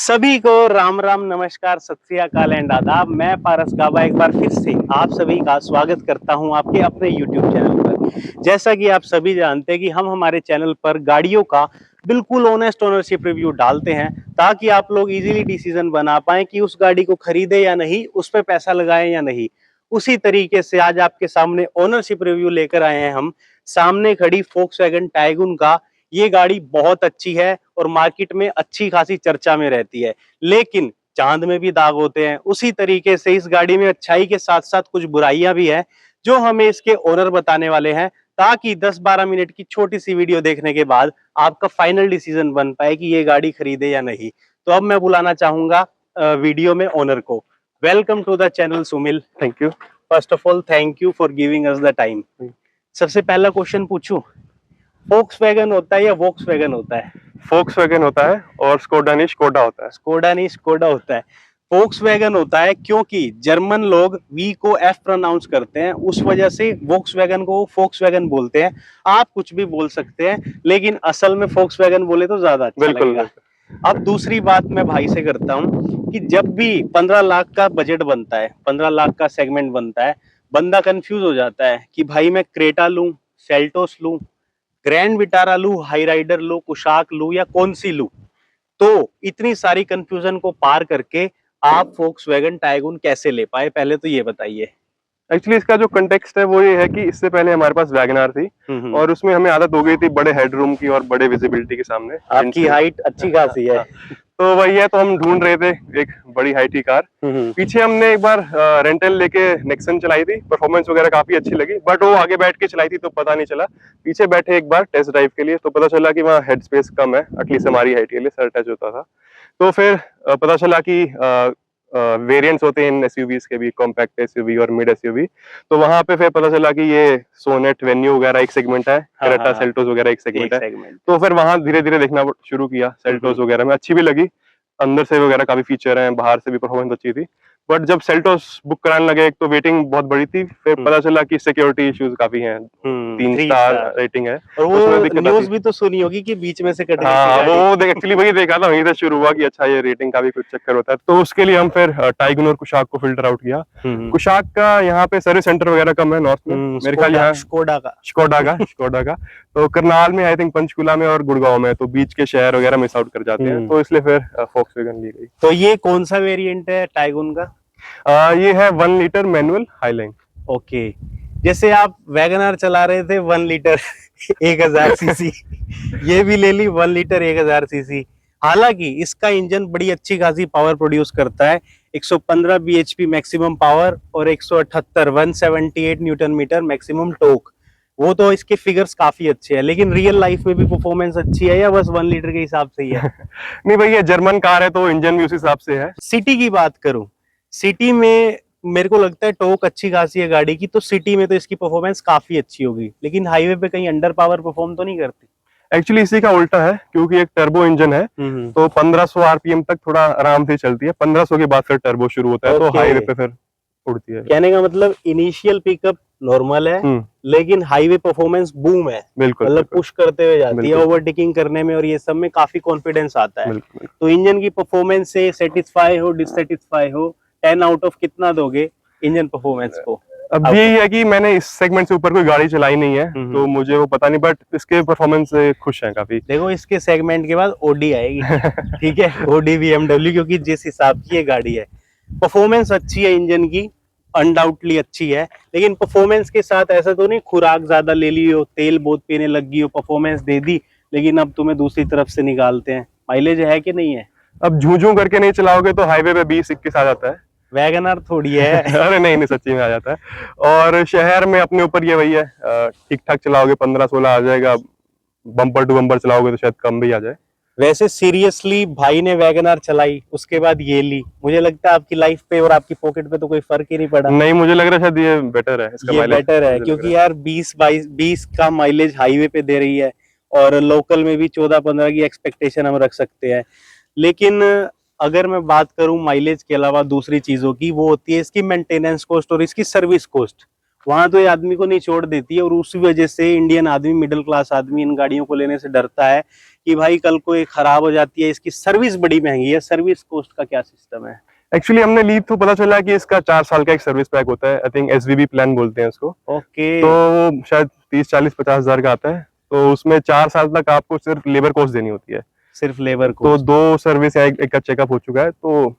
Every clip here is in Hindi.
सभी को राम राम, नमस्कार, सत श्री अकाल एंड आदाब। मैं पारस गाबा एक बार फिर से आप सभी का स्वागत करता हूं आपके अपने YouTube चैनल पर। जैसा कि आप सभी जानते हैं कि हम हमारे चैनल पर गाड़ियों का बिल्कुल ऑनेस्ट ओनरशिप रिव्यू डालते हैं ताकि आप लोग इजीली डिसीजन बना पाएं कि उस गाड़ी को खरीदे या नहीं, उस पर पैसा लगाएं या नहीं। उसी तरीके से आज आपके सामने ओनरशिप रिव्यू लेकर आए हैं हम। सामने खड़ी फोक्सवैगन टाइगून का। ये गाड़ी बहुत अच्छी है और मार्केट में अच्छी खासी चर्चा में रहती है, लेकिन चांद में भी दाग होते हैं। उसी तरीके से इस गाड़ी में अच्छाई के साथ साथ कुछ बुराइयां भी हैं जो हमें इसके ओनर बताने वाले हैं, ताकि 10-12 मिनट की छोटी सी वीडियो देखने के बाद आपका फाइनल डिसीजन बन पाए कि ये गाड़ी खरीदे या नहीं। तो अब मैं बुलाना चाहूंगा वीडियो में ओनर को। Welcome to the channel Sumil. Thank you. First of all thank you for giving us the time. सबसे पहला क्वेश्चन पूछूं, फोक्सवैगन होता है या वोक्सवैगन होता है? फोक्सवैगन होता है और स्कोडा नहीं स्कोडा होता है। स्कोडा नहीं स्कोडा होता है। फोक्सवैगन होता है क्योंकि जर्मन लोग वी को एफ प्रोनाउंस करते हैं, उस वजह से वोक्सवैगन को फोक्सवैगन बोलते हैं। आप कुछ भी बोल सकते हैं, लेकिन असल में फोक्सवैगन बोले तो ज्यादा अच्छा लगेगा। अब दूसरी बात मैं भाई से करता हूँ कि जब भी 15 लाख का बजट बनता है, 15 लाख का सेगमेंट बनता है, बंदा कंफ्यूज हो जाता है कि भाई मैं क्रेटा लूं, सेल्टोस लूं, ग्रैंड विटारा लूं, हाई राइडर लूं, कुशाक लूं या कौन सी लूं। तो इतनी सारी कंफ्यूजन को पार करके आप फोक्सवैगन टाइगून कैसे ले पाए, पहले तो ये बताइए। एक्चुअली इसका जो कंटेक्स्ट है वो ये है कि इससे पहले हमारे पास वैगनआर थी और उसमें हमें आदत हो गई थी बड़े हेडरूम की और बड़े विजिबिलिटी के सामने। आपकी हाइट अच्छी खासी है। तो वही है, तो हम ढूंढ रहे थे एक बड़ी हाइट की कार। पीछे हमने एक बार रेंटल लेके नेक्सन चलाई थी, परफॉर्मेंस वगैरह काफी अच्छी लगी, बट वो आगे बैठ के चलाई थी तो पता नहीं चला। पीछे बैठे एक बार टेस्ट ड्राइव के लिए तो पता चला कि वहाँ हेड स्पेस कम है, एटलीस्ट हमारी हाइट के लिए, सर टच होता था। तो फिर पता चला कि वेरिएंट्स होते हैं इन एसयूवीज के भी, कॉम्पैक्ट एसयूवी और मिड एसयूवी। तो वहां पे फिर पता चला कि ये सोनेट वेन्यू वगैरह एक सेगमेंट है, क्रेटा सेल्टोस वगैरह एक सेगमेंट है। तो फिर वहां धीरे धीरे देखना शुरू किया। सेल्टोस वगैरह में अच्छी भी लगी, अंदर से वगैरह काफी फीचर हैं, बाहर से भी परफॉर्मेंस अच्छी थी। बट जब सेल्टोस बुक कराने लगे, एक तो वेटिंग बहुत बड़ी थी, फिर पता चला कि सिक्योरिटी इश्यूज काफी हैं, 3 स्टार रेटिंग है। और वो न्यूज़ भी तो सुनी होगी कि बीच में से कट हाँ, वो एक्चुअली वही देखा था, वहीं से शुरू हुआ कि अच्छा ये रेटिंग का भी कुछ चक्कर होता है। तो उसके लिए हम फिर टाइगन और कुशाक को फिल्टर आउट किया। कुशाक का यहाँ पे सर्विस सेंटर वगैरह कम है नॉर्थ में, मेरे ख्याल यहाँ स्कोडा का तो करनाल में, आई थिंक पंचकुला में और गुड़गांव में, तो बीच के शहर वगैरह मिस आउट कर जाते हैं, तो इसलिए फिर फोक्सवैगन ली गई। तो ये कौन सा वेरिएंट है टाइगून का? ये है 1 लीटर मैनुअल हाईलाइन। ओके, जैसे आप वैगनआर चला रहे थे 1 लीटर 1000 सीसी, ये भी ले ली 1 लीटर 1000 सीसी। हालांकि इसका इंजन बड़ी अच्छी खासी पावर प्रोड्यूस करता है, 115 bhp मैक्सिमम पावर और 178 न्यूटन मीटर मैक्सिमम टॉर्क। वो तो इसके फिगर्स काफी अच्छे हैं, लेकिन रियल लाइफ में भी परफॉर्मेंस अच्छी है या बस 1 लीटर के हिसाब से ही है? नहीं भैया, जर्मन कार है तो इंजन भी उस हिसाब से है। सिटी की बात करूं, सिटी में मेरे को लगता है टॉर्क अच्छी खासी है गाड़ी की, तो सिटी में तो इसकी परफॉर्मेंस काफी अच्छी होगी, लेकिन हाईवे पे कहीं अंडर पावर परफॉर्म तो नहीं करती? एक्चुअली इसी का उल्टा है, क्योंकि एक टर्बो इंजन है तो 1500 आरपीएम तक थोड़ा आराम से चलती है, 1500 के बाद फिर टर्बो शुरू होता है, तो हाईवे पे फिर उड़ती है। कहने का मतलब इनिशियल पिकअप नॉर्मल है, लेकिन हाईवे परफॉर्मेंस बूम है, बिल्कुल, मतलब पुश करते हुए जाती है, ओवरटेकिंग करने में और ये सब में काफी कॉन्फिडेंस आता है। तो इंजन की परफॉर्मेंस से सेटिस्फाई हो, डिससेटिस्फाई हो, 10 आउट ऑफ कितना दोगे इंजन परफॉर्मेंस को? अब यही है कि मैंने इस सेगमेंट से ऊपर कोई गाड़ी चलाई नहीं है, तो मुझे वो पता नहीं, बट इसके परफॉर्मेंस से खुश हैं काफी। देखो, इसके सेगमेंट के बाद ओडी आएगी ठीक है, ओडी BMW, क्योंकि जिस हिसाब की ये गाड़ी है, परफॉर्मेंस अच्छी है इंजन की, अनडाउटली अच्छी है, लेकिन परफॉर्मेंस के साथ ऐसा तो नहीं खुराक ज्यादा ले ली हो, तेल बहुत पीने लग गई हो, परफॉर्मेंस दे दी लेकिन अब तुम्हें दूसरी तरफ से निकालते हैं। माइलेज है कि नहीं है? अब झूझू करके नहीं चलाओगे तो हाईवे पे 20-21 आ जाता है। वैगनआर थोड़ी है अरे नहीं, सच्ची में आ जाता है। और शहर में अपने ऊपर ये वही है, ठीक ठाक चलाओगे 15-16 आ जाएगा, बम्पर टू बम्पर चलाओगे तो शायद कम भी आ जाए। वैसे सीरियसली भाई ने वैगनआर चलाई, उसके बाद ये ली, मुझे लगता है आपकी लाइफ पे और आपकी पॉकेट पे तो कोई फर्क ही नहीं पड़ा। नहीं, मुझे लग रहा है शायद ये बेटर है, इसका ये बेटर है, क्योंकि यार 20 का माइलेज हाईवे पे दे रही है और लोकल में भी 14-15 की एक्सपेक्टेशन हम रख सकते हैं। लेकिन अगर मैं बात करूं माइलेज के अलावा दूसरी चीजों की, वो होती है इसकी मेंटेनेंस कॉस्ट और इसकी सर्विस कॉस्ट। वहां तो ये आदमी को निचोड़ देती है, और उसी वजह से इंडियन आदमी, मिडिल क्लास आदमी इन गाड़ियों को लेने से डरता है कि भाई कल को ये खराब हो जाती है, इसकी सर्विस बड़ी महंगी है। सर्विस कॉस्ट का क्या सिस्टम है? एक्चुअली हमने ली तो पता चला कि इसका 4 साल का एक सर्विस पैक होता है, आई थिंक एसवीबी प्लान बोलते हैं उसको। ओके। तो वो शायद 30-40-50 हजार का आता है, तो उसमें 4 साल तक आपको सिर्फ लेबर कॉस्ट देनी होती है। सिर्फ लेबर तो कॉस्ट? 2 सर्विस या एक का चेकअप हो चुका है, तो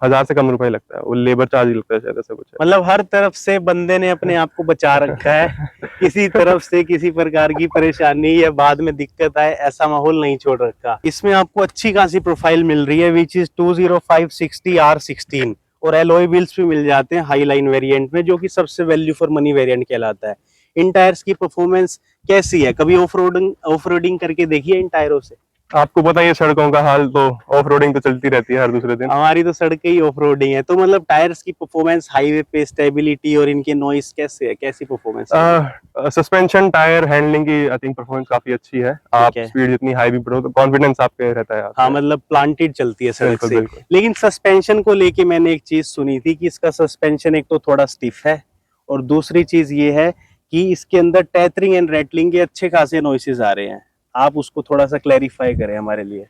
1000 से कम रुपए लगता है, वो लेबर चार्ज ही लगता है शायद, ऐसा कुछ है। मतलब हर तरफ से बंदे ने अपने आप को बचा रखा है, किसी तरफ से किसी प्रकार की परेशानी या बाद में दिक्कत आए ऐसा माहौल नहीं छोड़ रखा। इसमें आपको अच्छी खासी प्रोफाइल मिल रही है, विच इज 20560 R16, और एलॉय व्हील्स भी मिल जाते हैं हाई लाइन वेरिएंट में, जो कि सबसे वैल्यू फॉर मनी वेरिएंट कहलाता है। इन टायर्स की परफॉर्मेंस कैसी है? कभी ऑफ रोडिंग करके देखिए इन टायरों से? आपको पता ही है सड़कों का हाल, तो ऑफ रोडिंग तो चलती रहती है हर दूसरे दिन। हमारी तो सड़कें ही ऑफ रोडिंग है। तो मतलब टायर्स की परफॉर्मेंस हाईवे पे, स्टेबिलिटी और इनके नॉइस कैसे है, कैसी परफॉर्मेंस है? सस्पेंशन, टायर हैंडलिंग की आई थिंक परफॉर्मेंस काफी अच्छी है। आप स्पीड जितनी हाई भी बढ़ो तो कॉन्फिडेंस आपके रहता है। हाँ, मतलब प्लांटेड चलती है सड़क से। बिल्कुल। लेकिन सस्पेंशन को लेके मैंने एक चीज सुनी थी कि इसका सस्पेंशन एक तो थोड़ा स्टिफ है, और दूसरी चीज ये है कि इसके अंदर टेथरिंग एंड रेटलिंग के अच्छे खासे नॉइसेस आ रहे हैं। आप उसको थोड़ा सा क्लैरिफाई करें हमारे लिए।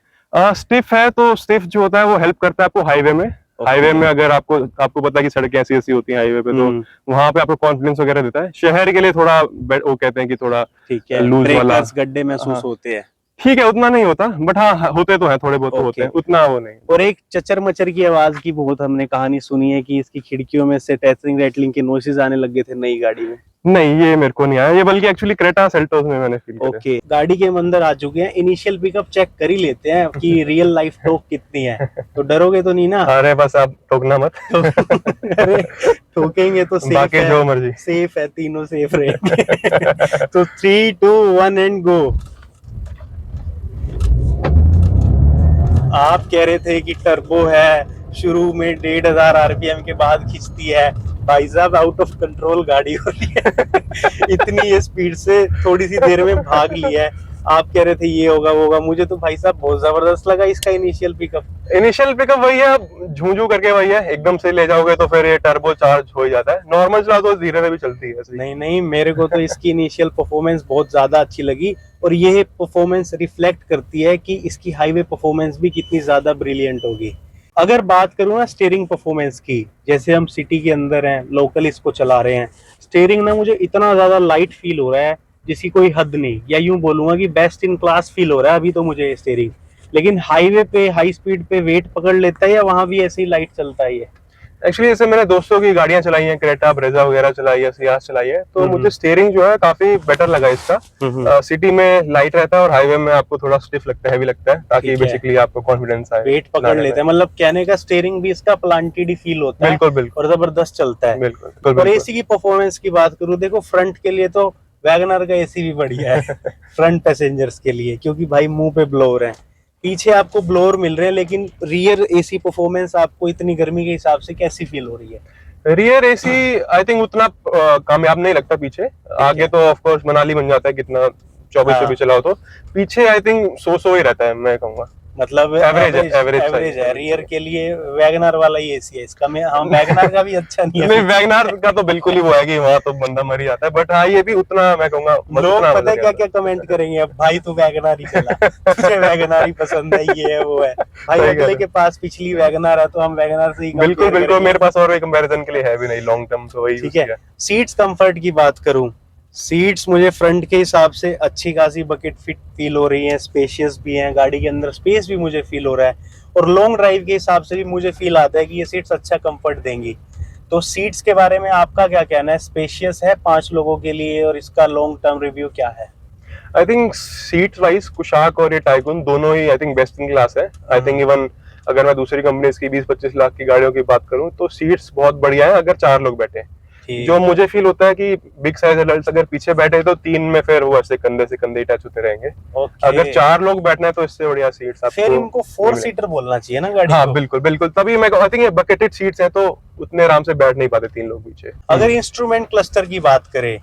स्टिफ है, तो स्टिफ जो होता है वो हेल्प करता है आपको हाईवे में। हाईवे में अगर आपको पता है कि सड़कें ऐसी ऐसी होती हैं हाईवे पे, तो वहां पे आपको कॉन्फिडेंस वगैरह देता है। शहर के लिए थोड़ा वो कहते हैं कि थोड़ा ठीक है, लूज वाला, गड्ढे महसूस होते हैं। ठीक है, उतना नहीं होता, बट हाँ होते तो हैं, थोड़े बहुत तो होते हैं, उतना वो नहीं। और एक चचर मचर की आवाज की बहुत हमने कहानी सुनी है कि इसकी खिड़कियों में से टेथरिंग रेटलिंग के नॉइसेस आने लगे थे नई गाड़ी में। नहीं, ये मेरे को नहीं आया, ये बल्कि एक्चुअली क्रेटा सेल्टोस में मैंने फील किया। ओके, गाड़ी के अंदर आ चुके हैं, इनिशियल पिकअप चेक कर ही लेते हैं कि रियल लाइफ टॉर्क कितनी है। तो डरोगे तो नहीं ना? अरे बस आप ठोकना मत। अरे ठोकेंगे तो सेफ बाकी है, जो मर्जी, सेफ है, तीनों सेफ रहेंगे। तो 3, 2, 1 एंड गो। आप कह रहे थे कि टर्बो है, शुरू में 1500 RPM के बाद खींचती है। भाई साहब, आउट ऑफ कंट्रोल गाड़ी हो रही है। इतनी ये स्पीड से थोड़ी सी देर में भाग लिया है। आप कह रहे थे ये होगा वो होगा, मुझे तो भाई साहब बहुत जबरदस्त लगा इसका इनिशियल पिकअप वही है, झूझू करके वही है। एकदम से ले जाओगे तो फिर ये टर्बो चार्ज हो ही जाता है। नॉर्मल चला तो धीरे से भी चलती है ऐसे। नहीं, मेरे को तो इसकी इनिशियल परफॉर्मेंस बहुत ज्यादा अच्छी लगी, और ये परफॉर्मेंस रिफ्लेक्ट करती है कि इसकी हाईवे परफॉर्मेंस भी कितनी ज्यादा ब्रिलियंट होगी। अगर बात करूँ ना स्टीयरिंग परफॉर्मेंस की, जैसे हम सिटी के अंदर हैं, लोकल इसको चला रहे हैं, स्टीयरिंग ना मुझे इतना ज्यादा लाइट फील हो रहा है जिसकी कोई हद नहीं, या यूं बोलूंगा कि बेस्ट इन क्लास फील हो रहा है अभी तो मुझे स्टीयरिंग। लेकिन हाईवे पे, हाई स्पीड पे वेट पकड़ लेता है, या वहां भी ऐसे ही लाइट चलता है? एक्चुअली जैसे मैंने दोस्तों की गाड़ियां चलाई हैं, क्रेटा, ब्रेजा वगैरह चलाई है, सियाज चलाई है, तो मुझे स्टीयरिंग जो है काफी बेटर लगा इसका। सिटी में लाइट रहता है और हाईवे में आपको थोड़ा स्टिफ लगता है, हेवी लगता है, ताकि बेसिकली आपको कॉन्फिडेंस आए, वेट पकड़ लेते हैं। मतलब कहने का स्टीयरिंग भी इसका प्लांटेड ही फील होता है। बिल्कुल, और जबरदस्त चलता है। बिल्कुल। और एसी की परफॉर्मेंस की बात करूं, देखो फ्रंट के लिए तो वैगनर का एसी भी बढ़िया है फ्रंट पैसेंजर्स के लिए, क्योंकि भाई मुंह पे ब्लोअर है, पीछे आपको ब्लोअर मिल रहे हैं, लेकिन रियर एसी परफॉर्मेंस आपको इतनी गर्मी के हिसाब से कैसी फील हो रही है? रियर एसी आई थिंक उतना कामयाब नहीं लगता पीछे। आगे तो ऑफ कोर्स मनाली बन जाता है, कितना 24 से भी चलाओ तो। पीछे आई थिंक सो ही रहता है, मैं कहूँगा। मतलब एवरेज है। रियर के लिए वैगनर वाला ही एसी है इसका। मैं हाँ, वैगनर का भी अच्छा नहीं है। नहीं, वैगनर का तो बिल्कुल ही वो है कि वहाँ तो बंदा मर ही जाता है, बट हाँ ये भी उतना मैं कहूँगा। लोग पता है क्या क्या कमेंट करेंगे, अब भाई तू वैगनर ही चला, तुझे वैगनर ही पसंद है, ये है वो है। भाई अगले के पास पिछली वैगनर है तो हम वैगनर से ही बिल्कुल मेरे पास और कंपैरिजन के लिए है भी नहीं लॉन्ग टर्म, तो वही ठीक है। सीट्स कंफर्ट की बात करूं, सीट्स मुझे फ्रंट के हिसाब से अच्छी खासी बकेट फिट फील हो रही हैं, स्पेशियस भी हैं, गाड़ी के अंदर स्पेस भी मुझे फील हो रहा है, और लॉन्ग ड्राइव के हिसाब से भी मुझे फील आता है कि ये सीट्स अच्छा कंफर्ट देंगी। तो सीट्स के बारे में आपका क्या कहना है? स्पेशियस है 5 लोगों के लिए, और इसका लॉन्ग टर्म रिव्यू क्या है? I think seat wise Kushaq और ये टाइकून दोनों ही I think best in class है। आई थिंक इवन अगर मैं दूसरी कंपनीज की 20-25 लाख की गाड़ियों की बात करूं तो सीट्स बहुत बढ़िया है अगर 4 लोग बैठे। जो मुझे फील होता है कि बिग साइज एडल्ट्स अगर पीछे बैठे तो 3 में फिर वो ऐसे कंधे से कंधे अटैच होते रहेंगे। अगर 4 लोग बैठना है तो इससे बढ़िया सीट्स आपको। फिर इनको 4 सीटर बोलना चाहिए ना गाड़ी हाँ, बिल्कुल तभी मैं आई थिंक ये बकेटेड सीट्स हैं तो उतने आराम से बैठ नहीं पाते 3 लोग पीछे। अगर इंस्ट्रूमेंट क्लस्टर की बात करें,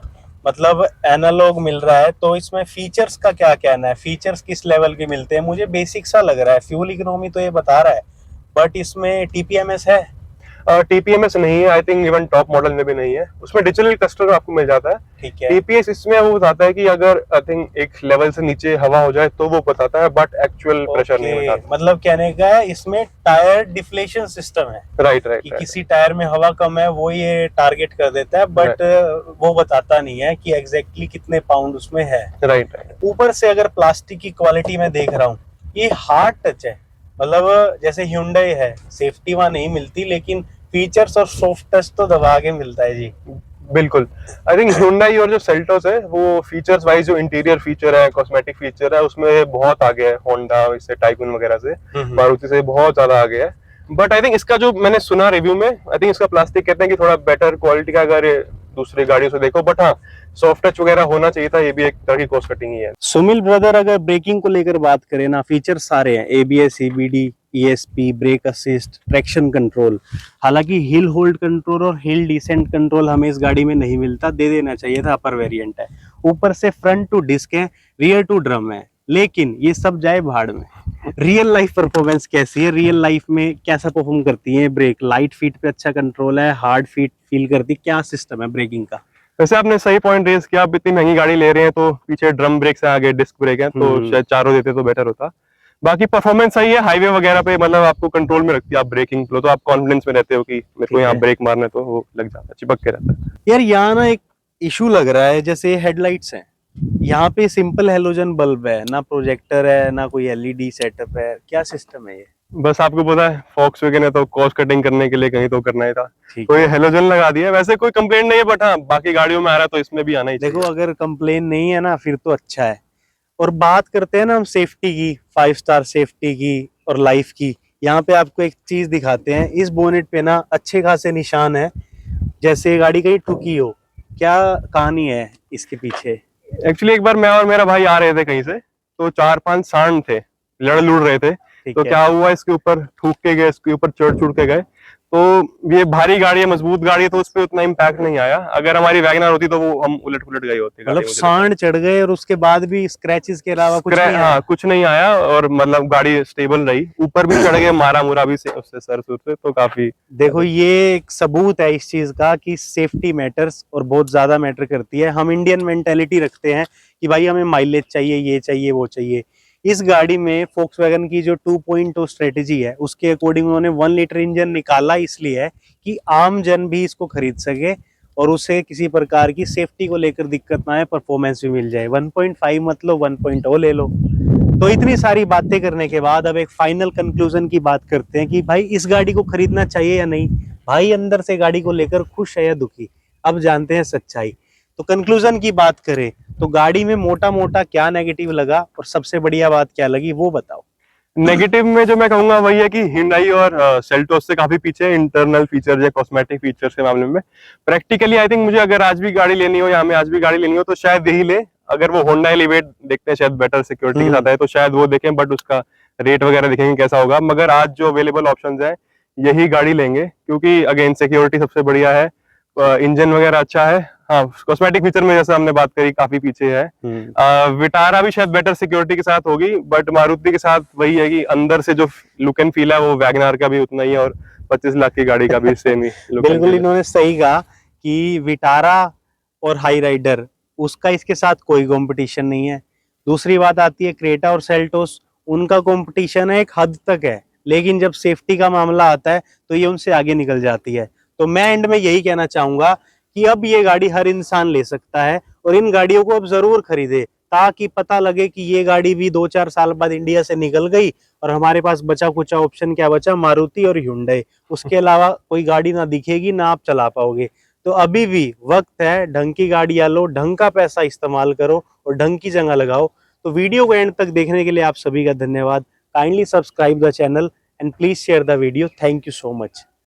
मतलब एनालॉग मिल रहा है, तो इसमें फीचर्स का क्या कहना है? फीचर्स किस लेवल के मिलते हैं? मुझे बेसिक सा लग रहा है, फ्यूल इकोनॉमी तो ये बता रहा है, बट इसमें टीपीएमएस है? TPMS नहीं है, I think even top model में भी नहीं है। उसमें डिजिटल क्लस्टर आपको मिल जाता है। ठीक है। TPS इसमें वो बताता है कि अगर आई थिंक एक लेवल से नीचे हवा हो जाए तो वो बताता है, बट एक्चुअल प्रेशर नहीं बताता। मतलब कहने का है इसमें टायर डिफ्लेशन सिस्टम है। राइट राइट कि किसी टायर में हवा कम है वो ये टारगेट कर देता है, बट वो बताता नहीं है कि एग्जैक्टली कितने पाउंड उसमें है। Right right. ऊपर से अगर प्लास्टिक की क्वालिटी में देख रहा हूँ, ये हार्ड टच है। मतलब जैसे Hyundai है, सेफ्टी वहां नहीं मिलती, लेकिन फीचर्स और सॉफ्ट टच तो दबा के मिलता है जी। बिल्कुल। आई थिंक Hyundai और जो सेल्टोस है वो फीचर्स वाइज, जो इंटीरियर फीचर है, कॉस्मेटिक फीचर है, उसमें बहुत आगे है होंडा इससे, टाइकून वगैरह से, मारुति से बहुत ज्यादा आगे है। बट आई थिंक इसका जो मैंने सुना रिव्यू में, आई थिंक इसका प्लास्टिक कहते हैं कि थोड़ा बेटर क्वालिटी का अगर दूसरी गाड़ियों से देखो, बट हाँ सॉफ्ट टच वगैरह होना चाहिए था। ये भी एक तरह की कॉस्ट कटिंग ही है। सुमिल ब्रदर, अगर ब्रेकिंग को लेकर बात करें ना, फीचर सारे हैं, ABS, CBD, ESP, brake assist, traction control. हालांकि हिल होल्ड कंट्रोल और हिल डिसेंट कंट्रोल हमें इस गाड़ी में नहीं मिलता, दे देना चाहिए था, अपर वेरिएंट है। ऊपर से फ्रंट टू डिस्क है, रियर टू ड्रम है, लेकिन ये सब जाए भाड़ में। रियल लाइफ परफॉर्मेंस कैसी है, रियल लाइफ में कैसा परफॉर्म करती है ब्रेक? लाइट फीट पे अच्छा कंट्रोल है, हार्ड फीट फील करती है, क्या सिस्टम है ब्रेकिंग का? वैसे आपने सही पॉइंट रेज किया। आप इतनी महंगी गाड़ी ले रहे हैं तो पीछे ड्रम ब्रेक से आगे डिस्क ब्रेक है, तो शायद चारों देते तो बेटर होता। बाकी परफॉर्मेंस सही है। हाईवे वगैरह पे मतलब आपको कंट्रोल में रखती है आप ब्रेकिंग फ्लो, तो आप कॉन्फिडेंस में रहते हो कि मेरे को यहाँ ब्रेक मारना है, तो वो लग जाता है, चिपक के रहता है। यार यहाँ ना एक इशू लग रहा है, जैसे हेडलाइट्स हैं, यहाँ पे सिंपल हेलोजन बल्ब है, ना प्रोजेक्टर है, ना कोई LED सेटअप है, क्या सिस्टम है ये? बस आपको पता है Volkswagen है तो कॉस्ट कटिंग करने के लिए कहीं तो करना ही था, ठीक तो है। ये हेलोजन लगा दिया। वैसे कोई कंप्लेंट नहीं है, बट हाँ बाकी गाड़ियों में आ रहा है तो इसमें भी आना ही चाहिए। देखो, अगर कंप्लेन नहीं है ना, फिर तो अच्छा है। और बात करते हैं ना हम सेफ्टी की, 5 स्टार सेफ्टी की और लाइफ की। यहाँ पे आपको एक चीज दिखाते हैं, इस बोनेट पे ना अच्छे खासे निशान है, जैसे गाड़ी कहीं ठुकी हो। क्या कहानी है इसके पीछे? एक्चुअली एक बार मैं और मेरा भाई आ रहे थे कहीं से, तो 4-5 सांड थे, लड़ लुड़ रहे थे। तो क्या हुआ, इसके ऊपर ठूक के गए, इसके ऊपर चढ़ के गए। तो ये भारी गाड़ी है, मजबूत गाड़ी है, तो उस पर उतना इम्पैक्ट नहीं आया। अगर हमारी वैगनर होती तो वो हम उलट पुलट गए होते। मतलब सांड चढ़ गए और उसके बाद भी स्क्रैचेस के अलावा कुछ नहीं आया? हाँ, कुछ नहीं आया, और मतलब गाड़ी स्टेबल रही। ऊपर भी चढ़ गए, मारा मुरा भी से उससे, सर से, तो काफी। देखो, ये एक सबूत है इस चीज का कि सेफ्टी मैटर्स और बहुत ज्यादा मैटर करती है। हम इंडियन मेंटेलिटी रखते हैं कि भाई हमें माइलेज चाहिए, ये चाहिए, वो चाहिए। इस गाड़ी में Volkswagen की जो 2.0 स्ट्रेटेजी है, उसके अकॉर्डिंग उन्होंने 1 लीटर इंजन निकाला, इसलिए है कि आम जन भी इसको खरीद सके और उसे किसी प्रकार की सेफ्टी को लेकर दिक्कत ना आए, परफॉर्मेंस भी मिल जाए। 1.5 मतलब 1.0 ले लो। तो इतनी सारी बातें करने के बाद अब एक फाइनल कंक्लूजन की बात करते हैं कि भाई इस गाड़ी को खरीदना चाहिए या नहीं। भाई अंदर से गाड़ी को लेकर खुश है या दुखी, अब जानते हैं सच्चाई। तो कंक्लूजन की बात करें तो गाड़ी में मोटा मोटा क्या नेगेटिव लगा और सबसे बढ़िया बात क्या लगी, वो बताओ। नेगेटिव में जो मैं कहूंगा वही है कि Hyundai और सेल्टोस से काफी पीछे है इंटरनल फीचर्स या कॉस्मेटिक फीचर्स के मामले में। प्रैक्टिकली आई थिंक मुझे अगर आज भी गाड़ी लेनी हो या हमें आज भी गाड़ी लेनी हो तो शायद यही ले। अगर वो Honda Elevate देखते हैं, शायद बेटर सिक्योरिटी के साथ है, तो शायद वो देखें, बट उसका रेट वगैरह देखेंगे कैसा होगा। मगर आज जो अवेलेबल ऑप्शंस है यही गाड़ी लेंगे, क्योंकि अगेन सिक्योरिटी सबसे बढ़िया है, इंजन वगैरह अच्छा है। हाँ, कॉस्मेटिक फीचर में जैसे हमने बात करी काफी पीछे है। विटारा भी शायद बेटर सिक्योरिटी के साथ होगी, बट मारुति के साथ वही है कि अंदर से जो लुक एंड फील है वो वैगनआर का भी उतना ही है, और 25 लाख की गाड़ी का भी सेम ही लुक। बिल्कुल, इन्होंने सही कहा कि विटारा और हाई राइडर, उसका इसके साथ कोई कंपटीशन नहीं है। दूसरी बात आती है क्रेटा और सेल्टोस, उनका कंपटीशन है एक हद तक है, लेकिन जब सेफ्टी का मामला आता है तो ये उनसे आगे निकल जाती है। तो मैं एंड में यही कहना चाहूंगा कि अब ये गाड़ी हर इंसान ले सकता है और इन गाड़ियों को अब जरूर खरीदे, ताकि पता लगे कि ये गाड़ी भी 2-4 साल बाद इंडिया से निकल गई और हमारे पास बचा कुचा ऑप्शन क्या बचा, मारुति और Hyundai। उसके अलावा कोई गाड़ी ना दिखेगी, ना आप चला पाओगे। तो अभी भी वक्त है, ढंग की गाड़ियां लो, ढंग का पैसा इस्तेमाल करो और ढंग की जगह लगाओ। तो वीडियो को एंड तक देखने के लिए आप सभी का धन्यवाद। Kindly subscribe the channel and please share the video. Thank you so much.